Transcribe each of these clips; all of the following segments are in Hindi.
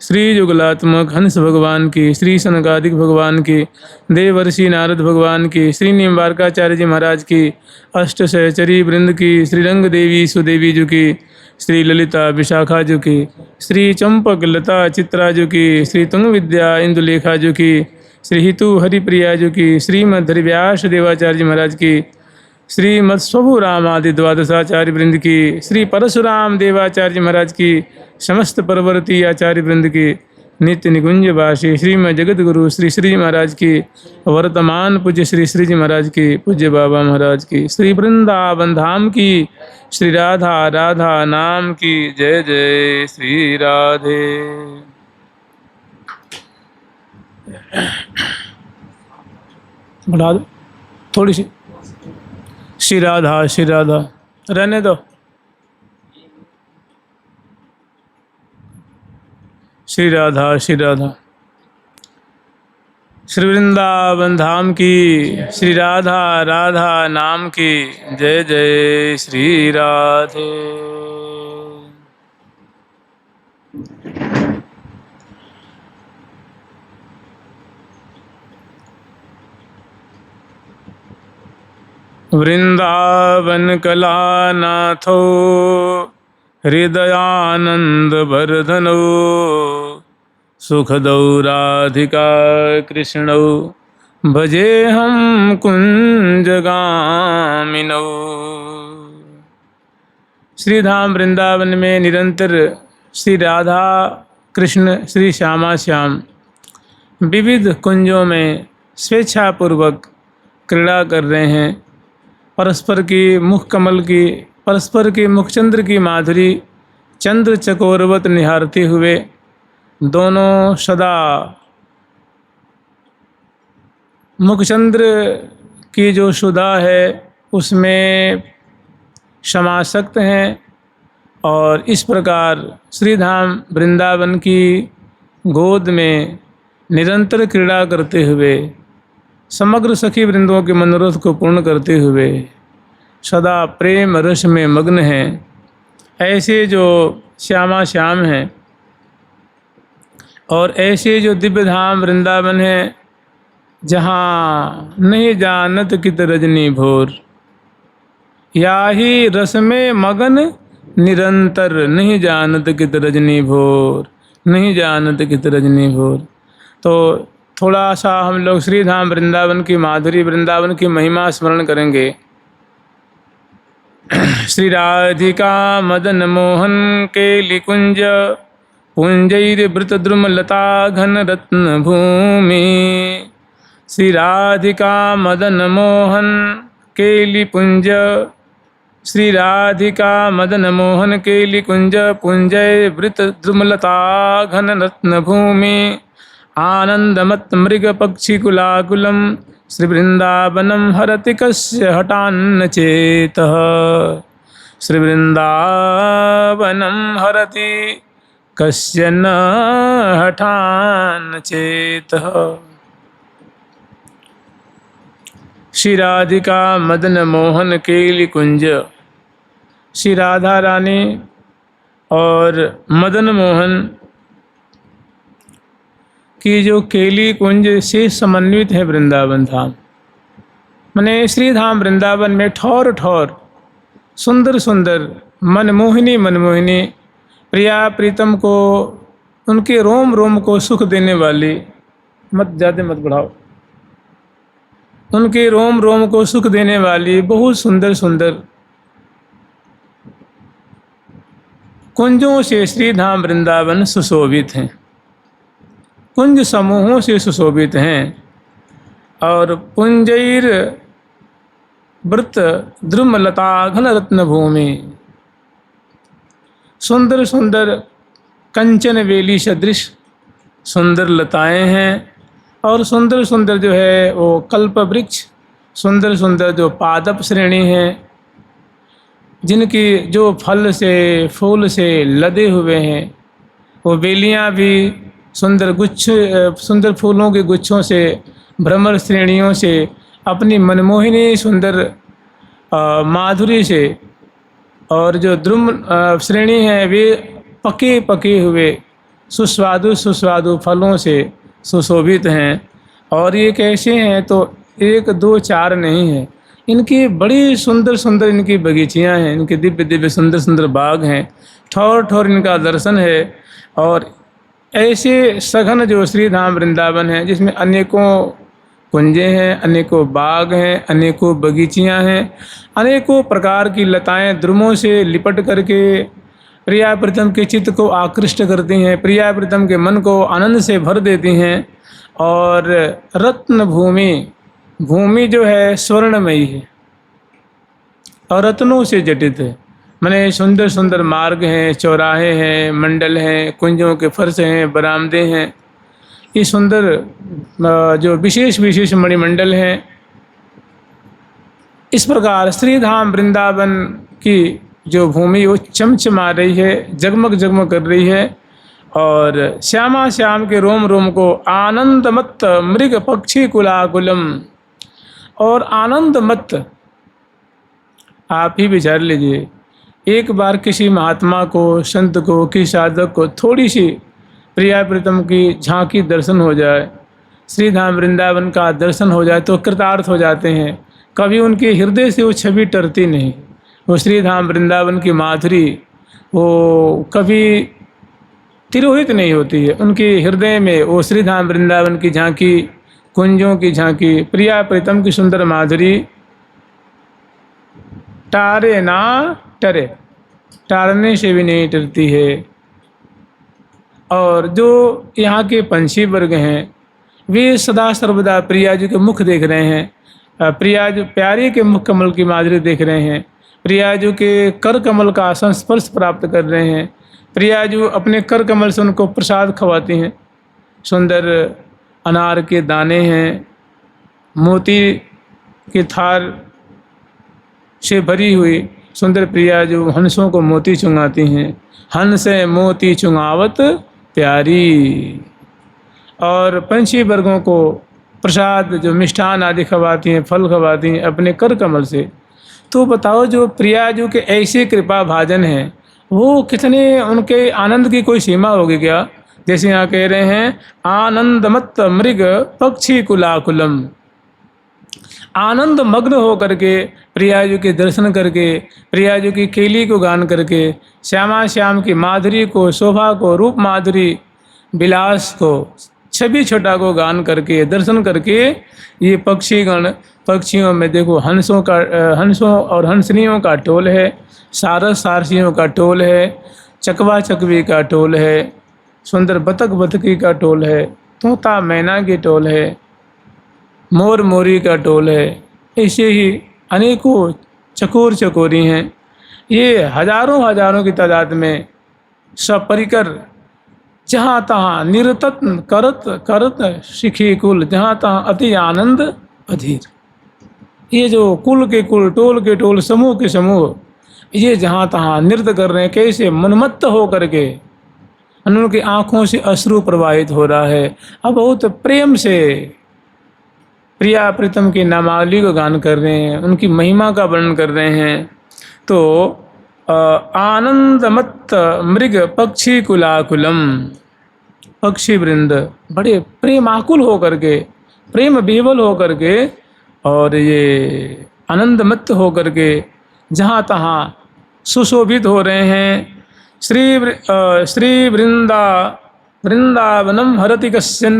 श्री जुगलात्मक हंस भगवान की, श्री सनकादिक भगवान की, देवर्षि नारद भगवान की, श्री निम्बारकाचार्य जी महाराज की, अष्ट सहचरी वृंद की, श्री रंग देवी सुदेवी जी की, श्री ललिता विशाखा जी की, श्री चंपक लता चित्रा जी की, श्री तुंग विद्या इंदुलेखा जी की, श्री हितु हरिप्रिया जी की, श्रीमद हरिव्यास देवाचार्य जी महाराज की, श्रीमद स्वभु राम आदि द्वादशाचार्य वृंद की, श्री परशुराम देवाचार्य महाराज की, समस्त परवर्ती आचार्य वृंद की, नित्य निकुंज वासी श्रीमद जगत गुरु श्री श्री महाराज की, वर्तमान पूज्य श्री श्री जी महाराज की, पूज्य बाबा महाराज की, श्री वृंदावन धाम की, श्री राधा राधा नाम की जय जय श्री राधे। बढ़ा दो थोड़ी सी, श्री राधा रहने दो, श्री राधा श्री वृंदावन धाम की, श्री राधा राधा नाम की जय जय श्री राधे। वृंदावन कलानाथो हृदयानंद वर्धनो सुखदौ राधिका कृष्णौ भजे हम कुंजगामिनौ। श्रीधाम वृंदावन में निरंतर श्री राधा कृष्ण श्री श्यामा श्याम विविध कुंजों में स्वेच्छापूर्वक क्रीड़ा कर रहे हैं। परस्पर की मुख कमल की, परस्पर की मुखचंद्र की माधुरी चंद्र चकोरवत निहारते हुए दोनों सदा मुखचंद्र की जो सुधा है उसमें समासक्त हैं और इस प्रकार श्रीधाम वृंदावन की गोद में निरंतर क्रीड़ा करते हुए समग्र सखी वृंदों के मनोरथ को पूर्ण करते हुए सदा प्रेम रस में मग्न हैं। ऐसे जो श्यामा श्याम हैं और ऐसे जो दिव्य धाम वृंदावन है जहाँ नहीं जानत कित रजनी भोर, या ही रस में मगन निरंतर नहीं जानत कित रजनी भोर, नहीं जानत कित रजनी भोर। तो थोड़ा सा हम लोग श्रीधाम वृंदावन की माधुरी, वृंदावन की महिमा स्मरण करेंगे। श्री राधिका मदन मोहन केली कुंज पुंजैर्वृत द्रुमलता घन रत्न भूमि। श्री राधिका मदन मोहन केली पुंज, श्री राधिका मदन मोहन केली कुंज पुंजैर्वृत द्रुमलता घन रत्न भूमि। आनंदमत मृग पक्षी कुलाकुलम श्री वृंदावनम हरति कस्य हठान्न चेतः। श्री वृंदावनम हरति कस्य न हठान्न चेतः। श्री राधिका मदन मोहन केली कुंज, श्री राधा रानी और मदन मोहन कि जो केली कुंज से समन्वित है वृंदावन धाम। माने श्रीधाम वृंदावन में ठौर ठौर सुंदर सुंदर मनमोहिनी मनमोहिनी प्रिया प्रीतम को उनके रोम रोम को सुख देने वाली, मत ज़्यादा मत बढ़ाओ, उनके रोम रोम को सुख देने वाली बहुत सुंदर सुंदर कुंजों से श्रीधाम वृंदावन सुशोभित हैं, कुंज समूहों से सुशोभित हैं। और पुंजैर वृत द्रुमलता घन रत्न भूमि, सुंदर सुंदर कंचन वेली सदृश सुंदर लताएं हैं और सुंदर सुंदर जो है वो कल्प वृक्ष, सुंदर सुंदर जो पादप श्रेणी हैं जिनकी जो फल से फूल से लदे हुए हैं। वो बेलियां भी सुंदर गुच्छ, सुंदर फूलों के गुच्छों से, भ्रमर श्रेणियों से, अपनी मनमोहिनी सुंदर माधुरी से, और जो द्रुम श्रेणी है वे पके पके हुए सुस्वादु सुस्वादु फलों से सुशोभित हैं। और ये कैसे हैं तो एक दो चार नहीं है, इनकी बड़ी सुंदर सुंदर इनकी बगीचियां हैं, इनके दिव्य दिव्य सुंदर सुंदर बाग हैं, ठौर ठौर इनका दर्शन है। और ऐसे सघन जो श्री धाम वृंदावन है जिसमें अनेकों कुंजे हैं, अनेकों बाग हैं, अनेकों बगीचियां हैं, अनेकों प्रकार की लताएं द्रुमों से लिपट करके प्रिया प्रीतम के चित्त को आकृष्ट करती हैं, प्रिया प्रीतम के मन को आनंद से भर देती हैं। और रत्न भूमि, भूमि जो है स्वर्णमयी है और रत्नों से जटित है। माने सुंदर सुंदर मार्ग हैं, चौराहे हैं, मंडल हैं, कुंजों के फर्श हैं, बरामदे हैं। ये सुंदर जो विशेष विशेष मणिमंडल हैं। इस प्रकार श्री धाम वृंदावन की जो भूमि वो चमचमा रही है, जगमग जगमग कर रही है। और श्यामा श्याम के रोम रोम को आनंदमत्त मृग पक्षी कुलाकुलम। और आनंदमत्त आप ही विचार लीजिए, एक बार किसी महात्मा को, संत को, किसी साधक को थोड़ी सी प्रिया प्रीतम की झांकी दर्शन हो जाए, श्री धाम वृंदावन का दर्शन हो जाए तो कृतार्थ हो जाते हैं। कभी उनके हृदय से वो छवि टरती नहीं। वो श्री धाम वृंदावन की माधुरी वो कभी तिरोहित नहीं होती है। उनके हृदय में वो श्री धाम वृंदावन की झांकी, कुंजों की झांकी, प्रिया प्रीतम की सुंदर माधुरी टारे ना टरे, टारने से भी नहीं टरती है। और जो यहाँ के पंछी वर्ग हैं वे सदा सर्वदा प्रिया जी के मुख देख रहे हैं, प्रिया जी प्यारे के मुख कमल की माधुरी देख रहे हैं, प्रिया जी के कर कमल का संस्पर्श प्राप्त कर रहे हैं, प्रिया जी अपने कर कमल से उनको प्रसाद खवाती हैं। सुंदर अनार के दाने हैं, मोती के थार से भरी हुई सुंदर प्रिया जो हंसों को मोती चुंगाती हैं। हंस मोती चुंगावत प्यारी। और पंछी वर्गों को प्रसाद जो मिष्ठान आदि खवाती हैं, फल खवाती हैं अपने कर कमल से। तो बताओ जो प्रिया जो के ऐसे कृपा भाजन हैं वो कितने, उनके आनंद की कोई सीमा होगी क्या? जैसे यहाँ कह रहे हैं आनंदमत्त मृग पक्षी कुलाकुलम। आनंद मग्न हो करके प्रिया जी के दर्शन करके, प्रिया जी की केली को गान करके, श्यामा श्याम की माधुरी को, शोभा को, रूप माधुरी, विलास को, छवि छटा को गान करके, दर्शन करके ये पक्षीगण, पक्षियों में देखो हंसों और हंसनियों का टोल है, सारस सारसियों का टोल है, चकवा चकवी का टोल है, सुंदर बतक बतकी का टोल है, तोता मैना की टोल है, मोर मोरी का टोल है। ऐसे ही अनेकों चकोर चकोरी हैं। ये हजारों हजारों की तादाद में सपरिकर जहाँ तहाँ निरतत करत करत शिखी कुल, जहाँ तहाँ अति आनंद अधीर। ये जो कुल के कुल, टोल के टोल, समूह के समूह, ये जहाँ तहाँ नृत्य कर रहे हैं, कैसे मनमत्त हो करके उनकी आँखों से अश्रु प्रवाहित हो रहा है। अब बहुत प्रेम से प्रिया प्रीतम की नामावली को गान कर रहे हैं, उनकी महिमा का वर्णन कर रहे हैं। तो आनंदमत्त मृग पक्षी कुलाकुलम, पक्षी वृंद बड़े प्रेमाकुल हो करके, प्रेम विह्वल हो करके और ये आनंदमत्त हो करके जहाँ तहाँ सुशोभित हो रहे हैं। श्री वृंदावनम हरति कश्चन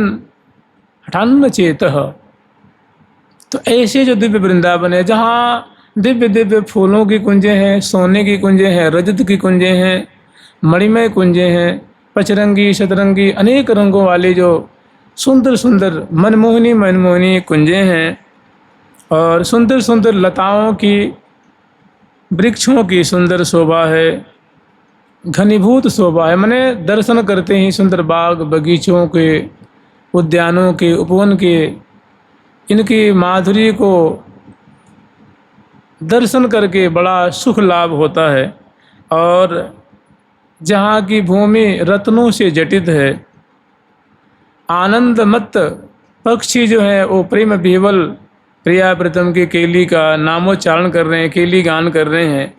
हठान्न चेतः। तो ऐसे जो दिव्य वृंदावन है जहाँ दिव्य दिव्य फूलों की कुंजें हैं, सोने की कुंजें हैं, रजत की कुंजें हैं, मणिमय कुंजें हैं, पचरंगी शतरंगी अनेक रंगों वाली जो सुंदर सुंदर मनमोहनी कुंजें हैं, और सुंदर सुंदर लताओं की, वृक्षों की सुंदर शोभा है, घनीभूत शोभा है। मैंने दर्शन करते ही सुंदर बाग बगीचों के, उद्यानों के, उपवन के, इनकी माधुरी को दर्शन करके बड़ा सुख लाभ होता है। और जहाँ की भूमि रत्नों से जटित है, आनंदमत्त पक्षी जो है वो प्रेम विह्वल प्रिया प्रीतम की केली का नामोच्चारण कर रहे हैं, केली गान कर रहे हैं।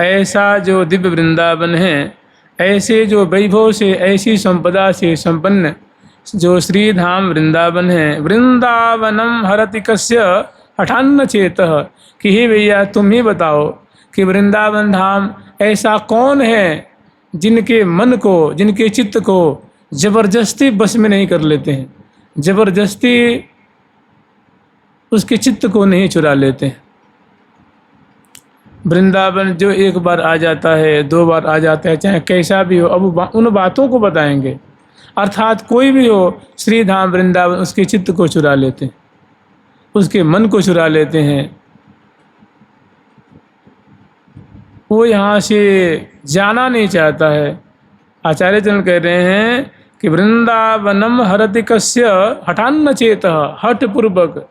ऐसा जो दिव्य वृंदावन है ऐसे जो वैभव से, ऐसी संपदा से संपन्न जो श्री धाम वृंदावन है, वृंदावनम हरति कस्य हठान्न चेतः, कि हे भैया तुम ही बताओ कि वृंदावन धाम ऐसा कौन है जिनके मन को, जिनके चित्त को जबरदस्ती बस में नहीं कर लेते हैं, जबरदस्ती उसके चित्त को नहीं चुरा लेते हैं। वृंदावन जो एक बार आ जाता है, 2 बार आ जाता है, चाहे कैसा भी हो, अब उन बातों को बताएंगे। अर्थात कोई भी हो, श्री धाम वृंदावन उसके चित्त को चुरा लेते हैं, उसके मन को चुरा लेते हैं। वो यहाँ से जाना नहीं चाहता है। आचार्य जन कह रहे हैं कि वृंदावनम हरति कस्य हठान्न चेतः, हठ पूर्वक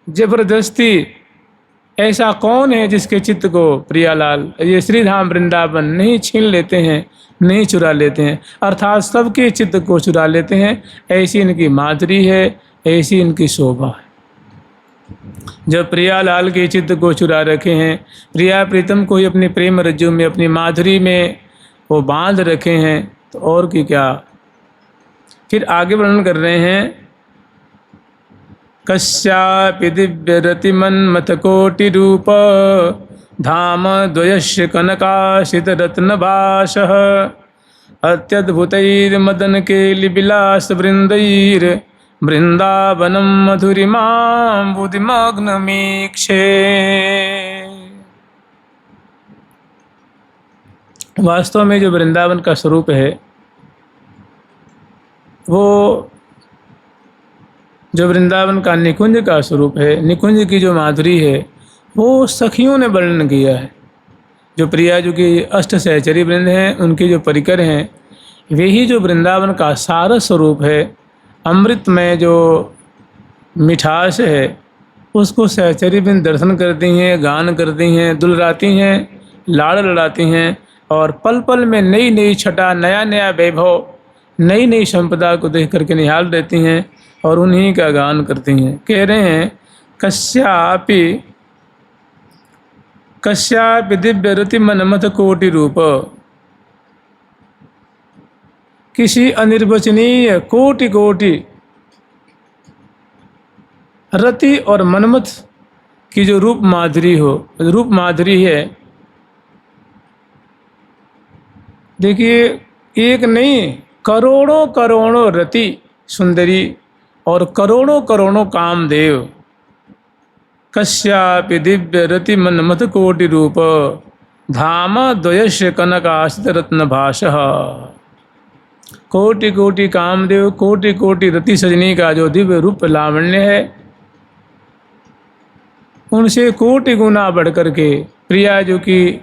जबरदस्ती ऐसा कौन है जिसके चित्त को प्रियालाल ये श्री धाम वृंदावन नहीं छीन लेते हैं, नहीं चुरा लेते हैं। अर्थात सबके चित्त को चुरा लेते हैं। ऐसी इनकी माधुरी है, ऐसी इनकी शोभा है। जब प्रियालाल के चित्त को चुरा रखे हैं, प्रिया प्रीतम को ही अपने प्रेम रज्जु में, अपनी माधुरी में वो बांध रखे हैं, तो और की क्या। फिर आगे वर्णन कर रहे हैं, कस्यापि दिव्यरतिमन्मथकोटिरूप धाम द्वयस्य कनकाशितरत्नभासः अत्यद्भुतैर्मदनकेलिविलासवृन्दैर् वृन्दावनं मधुरिमां बुद्धिमग्नमीक्षे। वास्तव में जो वृंदावन का स्वरूप है, वो जो वृंदावन का निकुंज का स्वरूप है, निकुंज की जो माधुरी है, वो सखियों ने वर्णन किया है। जो प्रिया जो की अष्ट सहचरी वृंद हैं, उनके जो परिकर हैं, वे ही जो वृंदावन का सार स्वरूप है, अमृत में जो मिठास है, उसको सहचरी वृंद दर्शन करती हैं, गान करती हैं, दुलराती हैं, लाड़ लड़ाती हैं, और पल पल में नई नई छटा, नया नया वैभव, नई नई संपदा को देख करके निहाल रहती हैं और उन्हीं का गान करती हैं। कह रहे हैं, कस्यापि दिव्य रति मनमथ कोटि रूप, किसी अनिर्वचनीय कोटि कोटि रति और मनमथ की जो रूप माधुरी हो, रूप माधुरी है। देखिए, एक नहीं, करोड़ों करोड़ों रति सुंदरी और करोड़ों करोड़ों कामदेव। कस्यापि दिव्य रति मनमथ कोटि रूप धाम द्वयस्य कनकाशित रत्नभासः। कोटि कोटि कामदेव, कोटि कोटि रति सजनी का जो दिव्य रूप लावण्य है, उनसे कोटि गुना बढ़ करके प्रिया जो की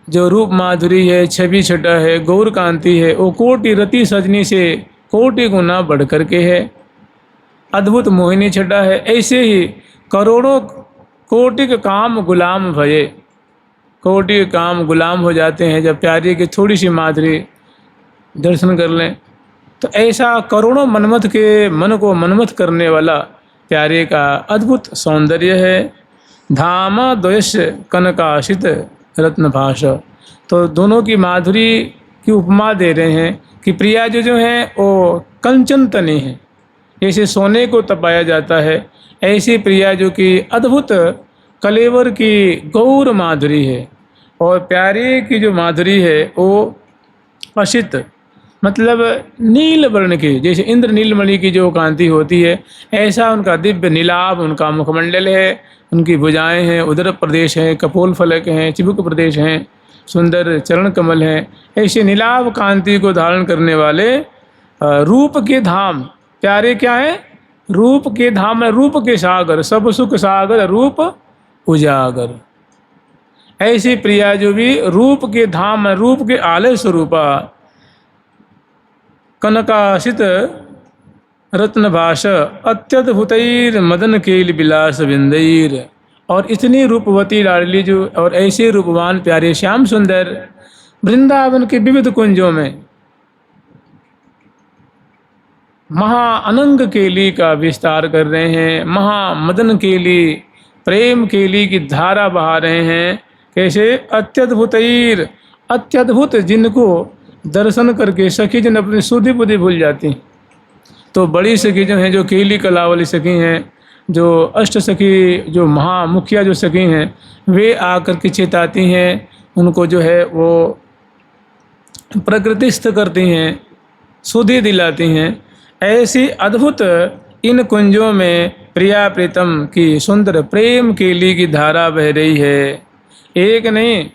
जो रूप माधुरी है, छवि छटा है, गौर कांति है, वो कोटि रति सजनी से कोटि गुना बढ़ करके है। अद्भुत मोहिनी छटा है। ऐसे ही करोड़ों कोटि के काम गुलाम भये, कोटि के काम गुलाम हो जाते हैं जब प्यारी की थोड़ी सी माधुरी दर्शन कर लें। तो ऐसा करोड़ों मनमथ के मन को मनमथ करने वाला प्यारे का अद्भुत सौंदर्य है। धाम द्वयस्य कनकाशित रत्नभास। तो दोनों की माधुरी की उपमा दे रहे हैं कि प्रिया जो है वो कंचन तनी है, जैसे सोने को तपाया जाता है, ऐसी प्रिया जो कि अद्भुत कलेवर की गौर माधुरी है। और प्यारे की जो माधुरी है वो असित, मतलब नील वर्ण की, जैसे इंद्र नीलमणि की जो कांति होती है, ऐसा उनका दिव्य नीलाभ उनका मुखमंडल है, उनकी भुजाएं हैं, उदर प्रदेश हैं, कपोल फलक हैं, चिबुक प्रदेश हैं, सुंदर चरण कमल हैं। ऐसे नीलाभ कांति को धारण करने वाले रूप के धाम प्यारे क्या है? रूप के धाम है, रूप के सागर, सब सुख सागर रूप उजागर। ऐसी प्रिया जो भी रूप के धाम है, रूप के आलय स्वरूपा, कनकाशित रत्नभाष अत्यद्भुतैर मदन केल विलास बिंदैर। और इतनी रूपवती लाडली जो और ऐसे रूपवान प्यारे श्याम सुंदर वृंदावन के विविध कुंजों में महा अनंग केली का विस्तार कर रहे हैं, महा मदन केली, प्रेम केली की धारा बहा रहे हैं। कैसे? अत्यद्भुतैर, अत्यद्भुत, जिनको दर्शन करके सखी जन अपनी सुधि बुद्धि भूल जाती। तो बड़ी सखी जो हैं, जो केली कला वाली सखी हैं, जो अष्ट सखी, जो महामुखिया जो सखी हैं, वे आकर के चेताती हैं, उनको जो है वो प्रकृतिस्थ करती हैं, सुधि दिलाती हैं। ऐसी अद्भुत इन कुंजों में प्रिया प्रीतम की सुंदर प्रेम केली की धारा बह रही है। एक नहीं,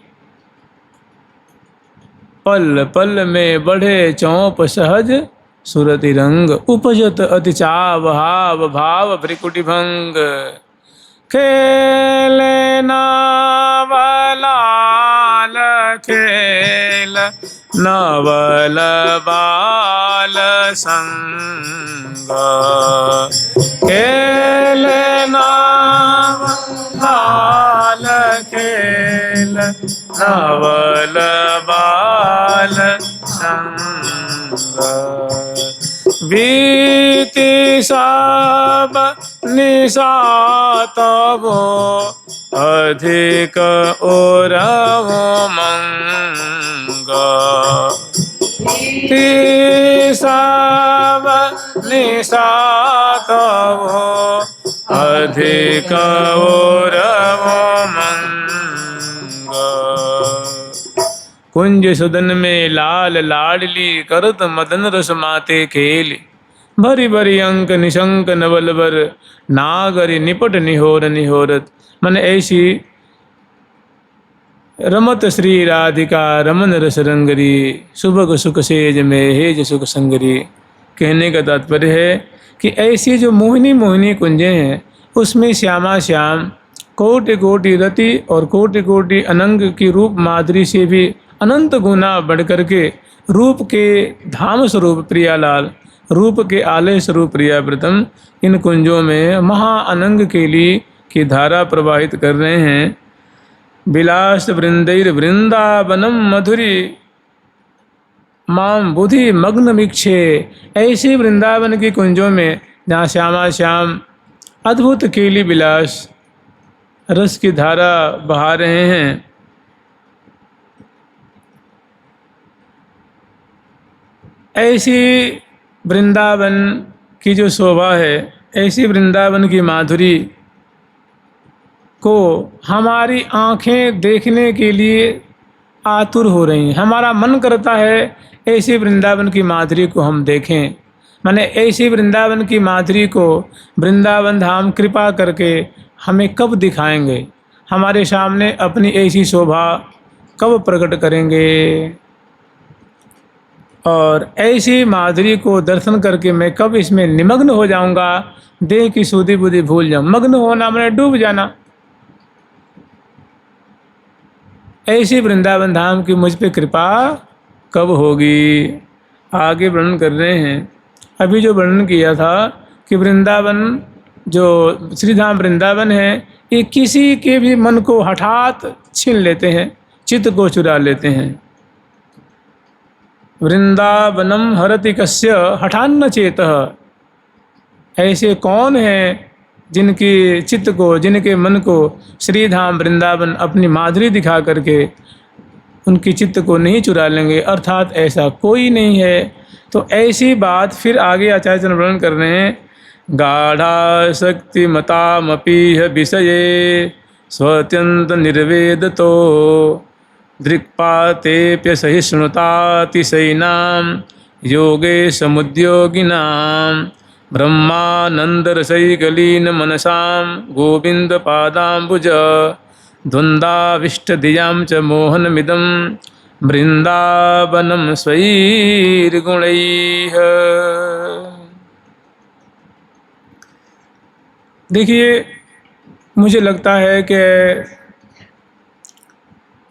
पल पल में बढ़े चौप सहज सुरति रंग, उपजत अति चाव हाव भाव भ्रिकुटि भंग। खेल नवलाल खेल नवल बाल संग, खेल नवलाल खेल नवल बाल संग। बीती सब निशा तबो अधिक ओरव मंग, सब निशा तबो अधिक ओरव मंग। कुंज सुदन में लाल लाडली करत मदन रस माते खेल, भरी भरी अंक निशंक नवलबर नागरी निपट निहोर निहोरत। मन ऐसी रमत श्री राधिका रमन रस रंगरी, सुबह सुख सेज में हेज सुख संगरी। कहने का तात्पर्य है कि ऐसी जो मोहिनी मोहिनी कुंजें हैं, उसमें श्यामा श्याम कोटि कोटि रति और कोटि कोटि अनंग की रूप माधुरी से भी अनंत गुना बढ़ करके रूप के धाम स्वरूप प्रियालाल, रूप के आलय स्वरूप प्रियाव्रतम इन कुंजों में महा अनंग केली की धारा प्रवाहित कर रहे हैं। विलास वृंदैर वृंदावनम मधुरी माम बुधि मग्न मिक्षे। ऐसे वृंदावन की कुंजों में जहाँ श्यामा श्याम अद्भुत केली विलास रस की धारा बहा रहे हैं, ऐसी वृंदावन की जो शोभा है, ऐसी वृंदावन की माधुरी को हमारी आँखें देखने के लिए आतुर हो रही हैं। हमारा मन करता है ऐसी वृंदावन की माधुरी को हम देखें। माने ऐसी वृंदावन की माधुरी को वृंदावन धाम कृपा करके हमें कब दिखाएंगे, हमारे सामने अपनी ऐसी शोभा कब प्रकट करेंगे। और ऐसी माधुरी को दर्शन करके मैं कब इसमें निमग्न हो जाऊंगा, देह की सुधि बुद्धि भूल जाऊं। मग्न होना मैंने डूब जाना। ऐसी वृंदावन धाम की मुझ पे कृपा कब होगी। आगे वर्णन कर रहे हैं। अभी जो वर्णन किया था कि वृंदावन जो श्रीधाम वृंदावन है, ये किसी के भी मन को हठात छीन लेते हैं, चित्त को चुरा लेते हैं। वृंदावनम हरति कस्य हठान्न चेतः। ऐसे कौन हैं जिनकी चित्त को, जिनके मन को श्रीधाम वृंदावन अपनी माधुरी दिखा करके उनकी चित्त को नहीं चुरा लेंगे, अर्थात ऐसा कोई नहीं है। तो ऐसी बात फिर आगे आचार्य चरण वर्णन कर रहे हैं। गाढ़ा शक्ति मतामपीह विषये स्वत्यंत निर्वेदतो दृक्पातेप्य सहिष्णुतातिशयिनां योगे समुद्योगिनां ब्रह्मानंदरसैकलीन मनसां गोविंद पादाम्बुज द्वंद्वाविष्टधियां च मोहनमिदं वृंदावनं स्वैर्गुणैः। देखिए, मुझे लगता है कि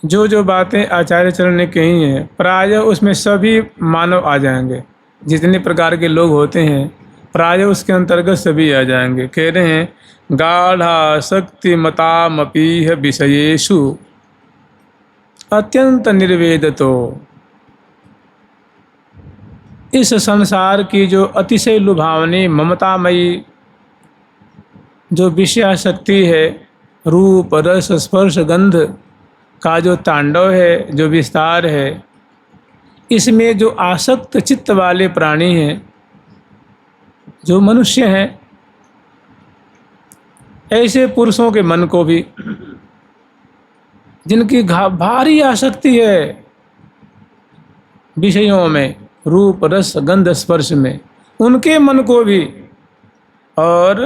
जो जो बातें आचार्य चरण ने कही हैं, प्रायः उसमें सभी मानव आ जाएंगे। जितने प्रकार के लोग होते हैं प्रायः उसके अंतर्गत सभी आ जाएंगे। कह रहे हैं गाढ़ा शक्ति मतामपीह विषयेषु अत्यंत निर्वेदतो। इस संसार की जो अतिशय लुभावनी ममतामयी जो विषय शक्ति है, रूप रस स्पर्श गंध का जो तांडव है, जो विस्तार है, इसमें जो आसक्त चित्त वाले प्राणी हैं, जो मनुष्य हैं, ऐसे पुरुषों के मन को भी, जिनकी भारी आसक्ति है विषयों में, रूप रस गंध स्पर्श में, उनके मन को भी, और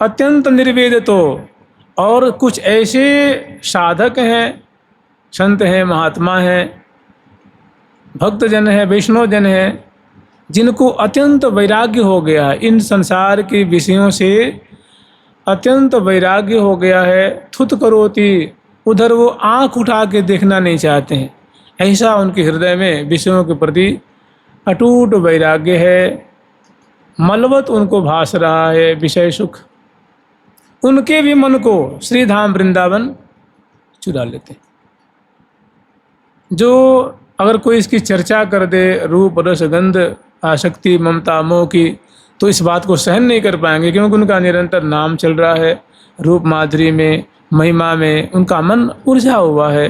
अत्यंत निर्वेदितो, और कुछ ऐसे साधक हैं, संत हैं, महात्मा हैं, भक्तजन हैं, वैष्णवजन हैं, जिनको अत्यंत वैराग्य हो गया है, इन संसार के विषयों से अत्यंत वैराग्य हो गया है। थुत करोति, उधर वो आँख उठा के देखना नहीं चाहते हैं, ऐसा उनके हृदय में विषयों के प्रति अटूट वैराग्य है। मलवत उनको भास रहा है विषय सुख, उनके भी मन को श्री धाम वृंदावन चुरा लेते हैं। जो अगर कोई इसकी चर्चा कर दे, रूप रस गंध आसक्ति ममता मोह की, तो इस बात को सहन नहीं कर पाएंगे, क्योंकि उनका निरंतर नाम चल रहा है, रूप माधुरी में, महिमा में उनका मन उलझा हुआ है,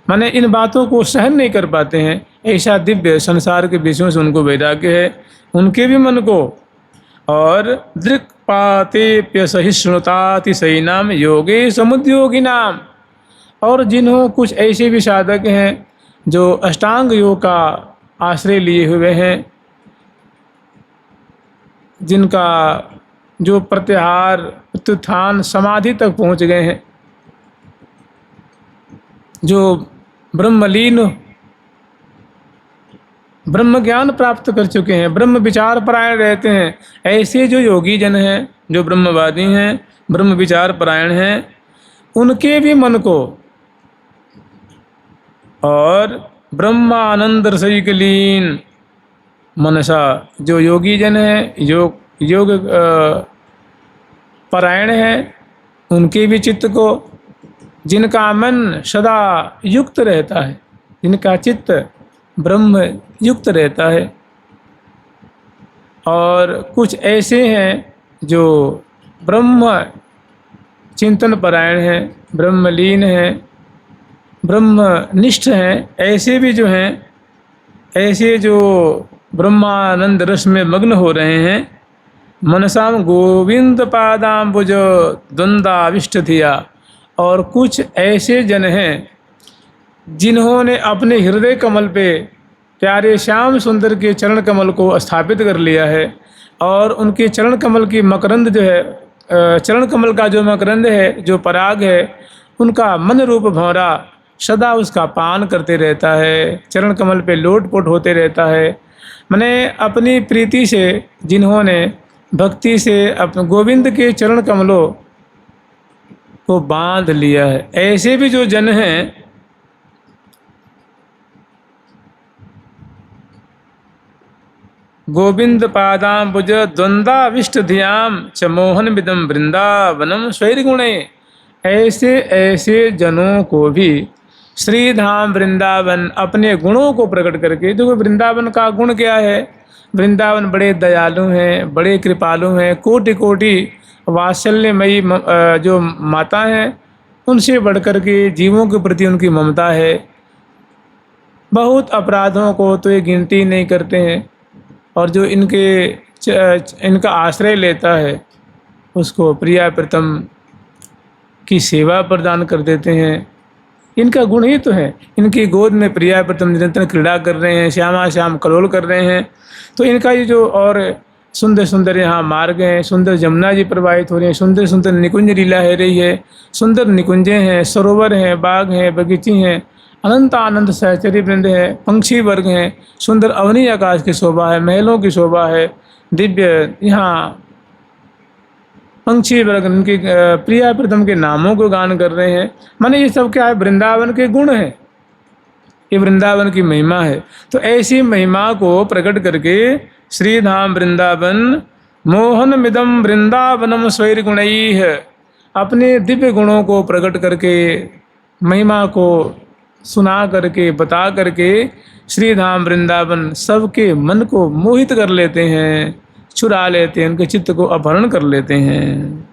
माने इन बातों को सहन नहीं कर पाते हैं। ऐसा दिव्य संसार के विषयों से उनको वैराग्य है, उनके भी मन को। और दृक्पाते सहिष्णुताति सही नाम योगे समुद्योगी नाम, और जिन्हों कुछ ऐसे भी साधक हैं जो अष्टांग योग का आश्रय लिए हुए हैं, जिनका जो प्रत्याहार प्रत्युत्थान समाधि तक पहुंच गए हैं, जो ब्रह्मलीन ब्रह्म ज्ञान प्राप्त कर चुके हैं, ब्रह्म विचार परायण रहते हैं, ऐसे जो योगी जन हैं, जो ब्रह्मवादी हैं, ब्रह्म विचार परायण हैं, उनके भी मन को, और ब्रह्मानंद रसिकलीन मनसा, जो योगी जन है, योग परायण है, उनके भी चित्त को, जिनका मन सदा युक्त रहता है, जिनका चित्त ब्रह्म युक्त रहता है। और कुछ ऐसे हैं जो ब्रह्म चिंतन परायण हैं, ब्रह्मलीन हैं, ब्रह्मनिष्ठ हैं, ऐसे भी जो हैं, ऐसे जो ब्रह्मानंद रस में मग्न हो रहे हैं, मनसाम गोविंद पादाम्बुज द्वंद्वाविष्ट थिया। और कुछ ऐसे जन हैं जिन्होंने अपने हृदय कमल पे प्यारे श्याम सुंदर के चरण कमल को स्थापित कर लिया है, और उनके चरण कमल की मकरंद जो है, चरण कमल का जो मकरंद है, जो पराग है, उनका मन रूप भंवरा सदा उसका पान करते रहता है, चरण कमल पे लोटपोट होते रहता है। मैंने अपनी प्रीति से, जिन्होंने भक्ति से अपने गोविंद के चरण कमलों को बांध लिया है, ऐसे भी जो जन हैं, गोविंद पादाम्बुज द्वंद्वाविष्ट धियाम च मोहन विदम वृंदावनम स्वैर्गुणे, ऐसे ऐसे जनों को भी श्री धाम वृंदावन अपने गुणों को प्रकट करके, देखो वृंदावन का गुण क्या है, वृंदावन बड़े दयालु हैं, बड़े कृपालु हैं, कोटि कोटि वात्सल्यमयी जो माता हैं, उनसे बढ़कर के जीवों के प्रति उनकी ममता है। बहुत अपराधों को तो ये गिनती नहीं करते हैं, और जो इनका आश्रय लेता है उसको प्रिया प्रीतम की सेवा प्रदान कर देते हैं। इनका गुण ही तो है, इनकी गोद में प्रिया प्रीतम निरंतर क्रीड़ा कर रहे हैं, श्यामा श्याम कलोल कर रहे हैं। तो इनका ये जो और सुंदर सुंदर यहाँ मार्ग हैं, सुंदर जमुना जी प्रवाहित हो रही हैं, सुंदर सुंदर निकुंज लीला है रही है, सुंदर निकुंजें हैं, सरोवर हैं, बाग हैं, बगीचे हैं, अनंत आनंद सहचरी वृंद है, पंक्षी वर्ग हैं, सुंदर अवनी आकाश की शोभा है, महलों की शोभा है, दिव्य यहाँ पंक्षी वर्ग उनके प्रिया प्रीतम के नामों को गान कर रहे हैं। माने ये सब क्या है, वृंदावन के गुण हैं, ये वृंदावन की महिमा है। तो ऐसी महिमा को प्रकट करके श्री धाम वृंदावन मोहन मिदम वृंदावनम स्वैर्गुणैः, अपने दिव्य गुणों को प्रकट करके, महिमा को सुना करके, बता करके श्री धाम वृंदावन सबके मन को मोहित कर लेते हैं, चुरा लेते हैं, उनके चित्त को अपहरण कर लेते हैं।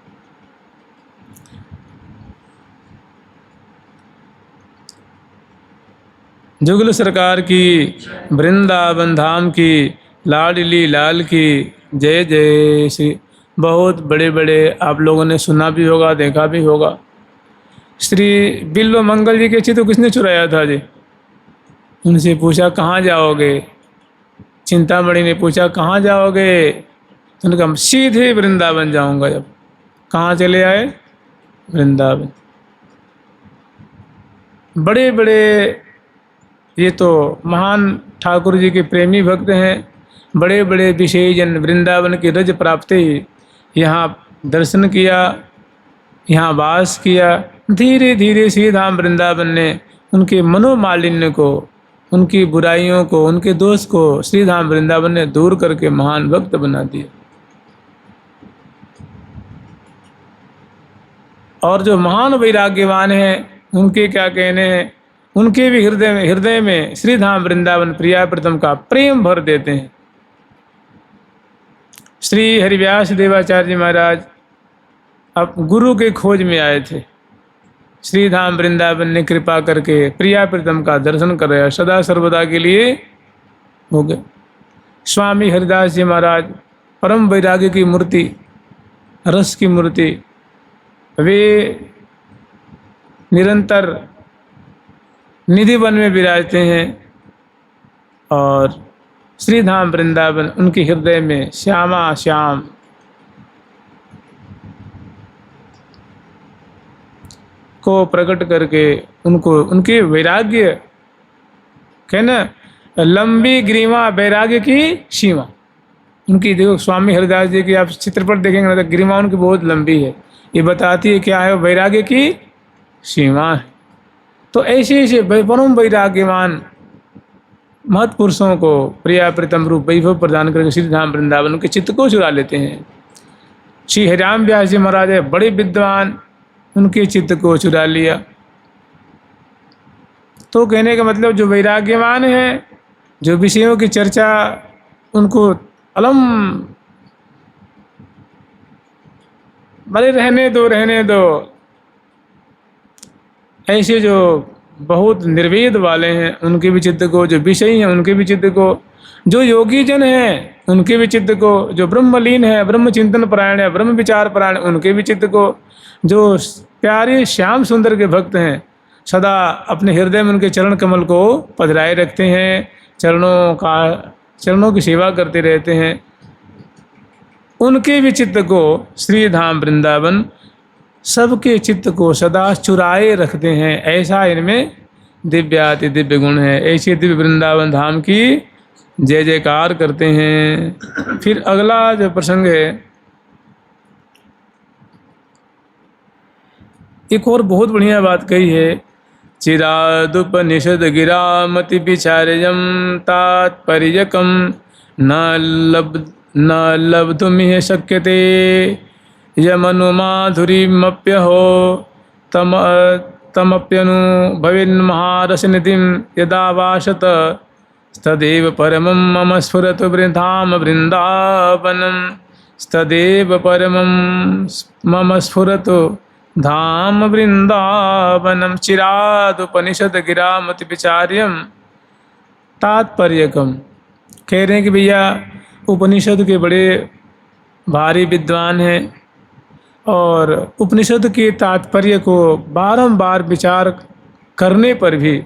जुगल सरकार की, वृंदावन धाम की, लाडली लाल की जय जय श्री। बहुत बड़े बड़े आप लोगों ने सुना भी होगा, देखा भी होगा। श्री बिल्व मंगल जी के चित्र किसने चुराया था जी? उनसे पूछा कहाँ जाओगे? चिंतामणि ने पूछा कहाँ जाओगे? तो उन्होंने कहा सीधे वृंदावन जाऊंगा। जब कहाँ चले आए? वृंदावन। बड़े बड़े ये तो महान ठाकुर जी के प्रेमी भक्त हैं। बड़े बड़े विषयजन वृंदावन की रज प्राप्त ही यहाँ दर्शन किया, यहाँ वास किया। धीरे धीरे श्री धाम वृंदावन ने उनके मनोमालिन्य को, उनकी बुराइयों को, उनके दोष को श्री धाम वृंदावन ने दूर करके महान भक्त बना दिया। और जो महान वैराग्यवान हैं उनके क्या कहने हैं, उनके भी हृदय में श्री धाम वृंदावन प्रिया प्रीतम का प्रेम भर देते हैं। श्री हरिव्यास देवाचार्य जी महाराज अब गुरु के खोज में आए थे। श्री धाम वृंदावन ने कृपा करके प्रिया प्रीतम का दर्शन कराया, सदा सर्वदा के लिए हो गए। स्वामी हरिदास जी महाराज परम वैराग्य की मूर्ति, रस की मूर्ति, वे निरंतर निधि वन में विराजते हैं और श्री धाम वृंदावन उनके हृदय में श्यामा श्याम को प्रकट करके उनको उनके वैराग्य कहना, लंबी ग्रीवा वैराग्य की सीमा उनकी। देखो स्वामी हरिदास जी की आप चित्रपट देखेंगे ना तो ग्रीवा उनकी बहुत लंबी है। ये बताती है क्या है? वैराग्य की सीमा है। तो ऐसे ऐसे परम वैराग्यवान महत्पुरुषों को प्रिया प्रीतम रूप वैभव प्रदान करके श्री धाम वृंदावन के चित्त को चुरा लेते हैं। श्री हरिराम व्यास जी महाराज है बड़े विद्वान, उनके चित्त को चुरा लिया। तो कहने का मतलब जो वैराग्यवान है, जो विषयों की चर्चा उनको अलम भले रहने दो, ऐसे जो बहुत निर्वेद वाले हैं उनके भी चित्त को, जो विषयी हैं उनके भी चित्त को, जो योगी जन हैं उनके भी चित्त को, जो ब्रह्मलीन है, ब्रह्म चिंतन परायण है, ब्रह्म विचार परायण उनके भी चित्त को, जो प्यारे श्याम सुंदर के भक्त हैं सदा अपने हृदय में उनके चरण कमल को पधराए रखते हैं, चरणों की सेवा करते रहते हैं, उनके भी चित्त को श्री धाम वृंदावन सबके चित्त को सदा चुराए रखते हैं। ऐसा इनमें दिव्याति दिव्य गुण है। ऐसे दिव्य वृंदावन धाम की जय जयकार करते हैं। फिर अगला जो प्रसंग है, एक और बहुत बढ़िया बात कही है। चिरादुपनिषद गिरामति विचार्यम तात्पर्यकम न लब्धुमिह शक्यते यमनुमाधुरीमप्यहो तमप्यनुभविन्महारसनिधिं यदा वासत तदेव परमं मम स्फुरतु वृन्धाम वृन्दावनं तदेव परमं मम स्फुरतु धाम वृंदावनम। चिरादुपनिषद गिरामति विचार्यम तात्पर्यकम। कह रहे हैं कि भैया उपनिषद के बड़े भारी विद्वान हैं और उपनिषद के तात्पर्य को बारंबार विचार करने पर भी,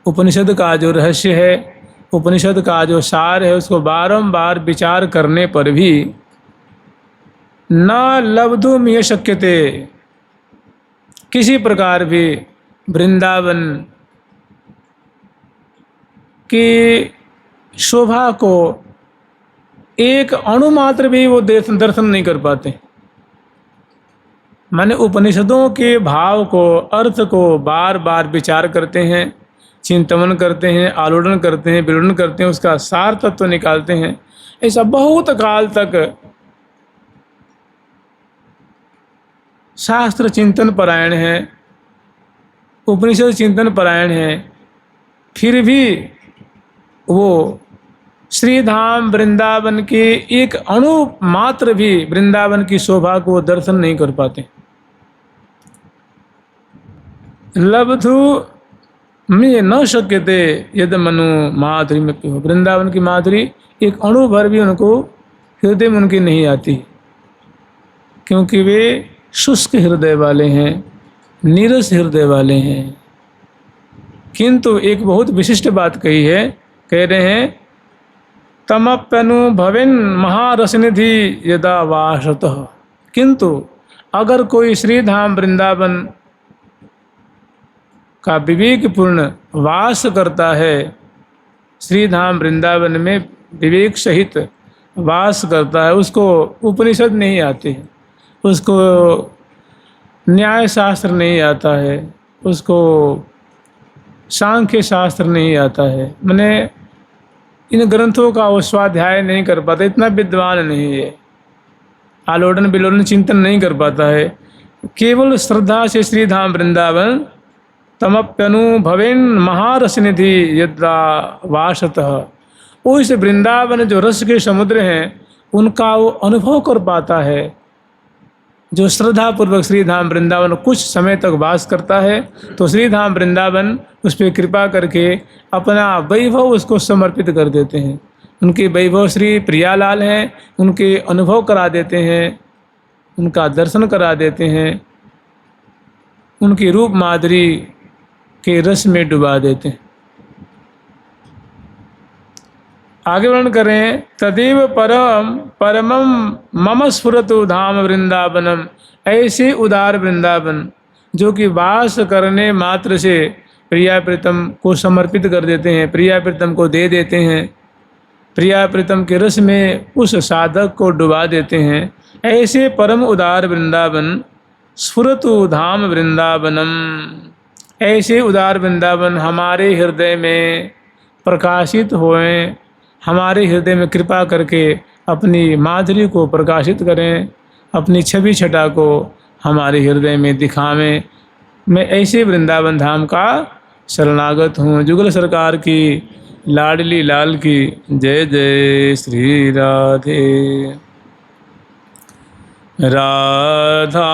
उपनिषद का जो रहस्य है, उपनिषद का जो सार है, उसको बारंबार विचार करने पर भी न लब्धुमिह शक्यते, किसी प्रकार भी वृंदावन की शोभा को एक अणुमात्र भी वो दर्शन नहीं कर पाते। माने उपनिषदों के भाव को, अर्थ को बार बार विचार करते हैं, चिंतन करते हैं, आलोड़न करते हैं, विलोड़न करते हैं, उसका सार तत्व निकालते हैं। ऐसा बहुत काल तक शास्त्र चिंतन परायण है, उपनिषद चिंतन परायण है, फिर भी वो श्री धाम वृंदावन के एक अणु मात्र भी वृंदावन की शोभा को दर्शन नहीं कर पाते। लब्धु मैं न शक्यते यद मनु माधुरी में पियो। वृंदावन की माधुरी एक अणु भर भी उनको हृदय में उनकी नहीं आती, क्योंकि वे शुष्क हृदय वाले हैं, नीरस हृदय वाले हैं। किंतु एक बहुत विशिष्ट बात कही है, कह रहे हैं तमप्यनुभवेन महारसनिधि यदा वासतः। किंतु अगर कोई श्रीधाम वृंदावन का विवेकपूर्ण वास करता है, श्रीधाम वृंदावन में विवेक सहित वास करता है, उसको उपनिषद नहीं आते, उसको न्याय शास्त्र नहीं आता है, उसको सांख्य शास्त्र नहीं आता है, मैंने इन ग्रंथों का वो स्वाध्याय नहीं कर पाता, इतना विद्वान नहीं है, आलोडन विलोडन चिंतन नहीं कर पाता है। केवल श्रद्धा से श्रीधाम वृंदावन तमप्यनुभवेन महारसनिधि यदा वासतः, उस वृंदावन जो रस के समुद्र हैं उनका वो अनुभव कर पाता है। जो श्रद्धापूर्वक श्रीधाम वृंदावन कुछ समय तक वास करता है तो श्रीधाम वृंदावन उस पर कृपा करके अपना वैभव उसको समर्पित कर देते हैं। उनके वैभव श्री प्रियालाल हैं, उनके अनुभव करा देते हैं, उनका दर्शन करा देते हैं, उनकी रूप माधुरी के रस में डुबा देते हैं। आगे वर्णन करें, तदेव परमम मम स्फुरतु धाम वृंदावनम। ऐसे उदार वृंदावन जो कि वास करने मात्र से प्रिया प्रीतम को समर्पित कर देते हैं, प्रिया प्रीतम को दे देते हैं, प्रिया प्रीतम के रस में उस साधक को डुबा देते हैं, ऐसे परम उदार वृंदावन स्फुरतु धाम वृंदावनम। ऐसे उदार वृंदावन हमारे हृदय में प्रकाशित होएं, हमारे हृदय में कृपा करके अपनी माधुरी को प्रकाशित करें, अपनी छवि छटा को हमारे हृदय में दिखावें। मैं ऐसे वृंदावन धाम का शरणागत हूँ। जुगल सरकार की लाडली लाल की जय जय। श्री राधे राधा।